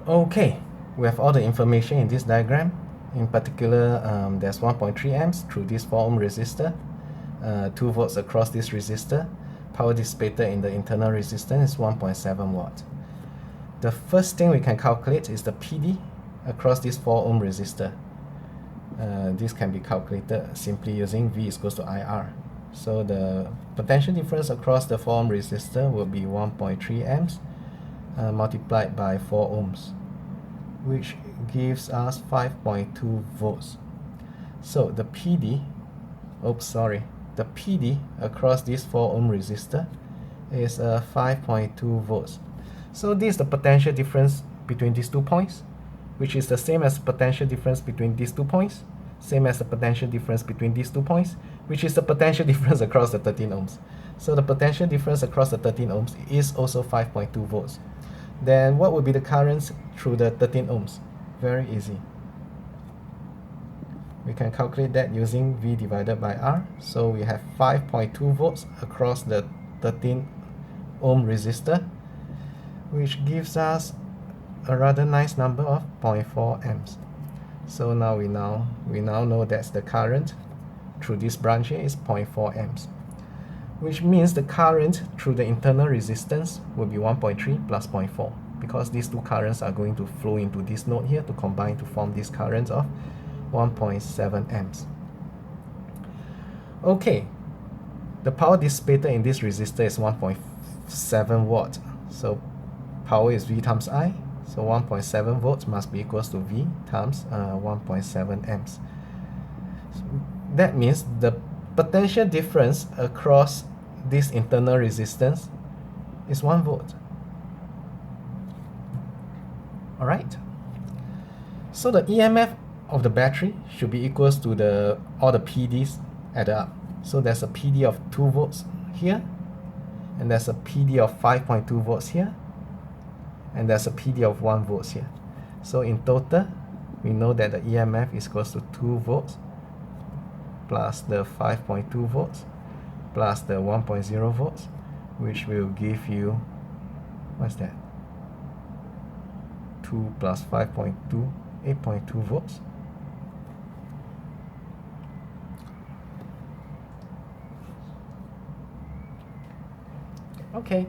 Okay, we have all the information in this diagram. In particular, there's 1.3 amps through this 4 ohm resistor, 2 volts across this resistor. Power dissipated in the internal resistance is 1.7 watt. The first thing we can calculate is the PD across this 4 ohm resistor. This can be calculated simply using V is equals to IR. So the potential difference across the 4 ohm resistor will be 1.3 amps multiplied by 4 ohms, which gives us 5.2 volts. So the PD, the PD across this 4 ohm resistor is 5.2 volts. So this is the potential difference between these 2 points, which is the same as the potential difference between these 2 points, same as the potential difference between these 2 points, which is the potential difference across the 13 ohms. So the potential difference across the 13 ohms is also 5.2 volts. Then what would be the currents through the 13 ohms? Very easy. We can calculate that using V divided by R. So we have 5.2 volts across the 13 ohm resistor, which gives us a rather nice number of 0.4 amps. So now we now know that the current through this branch here is 0.4 amps, which means the current through the internal resistance will be 1.3 plus 0.4, because these two currents are going to flow into this node here to combine to form this current of 1.7 amps. Okay, the power dissipated in this resistor is 1.7 watt. So power is V times I. So 1.7 volts must be equals to V times 1.7 amps. That means the potential difference across this internal resistance is 1 volt. Alright. So the EMF of the battery should be equals to all the PDs added up. So there's a PD of 2 volts here, and there's a PD of 5.2 volts here, and there's a PD of 1 volts here. So in total, we know that the EMF is equals to 2 volts plus the 5.2 volts plus the 1.0 volts, which will give you, what's that? 2 plus 5.2, 8.2 volts. Okay.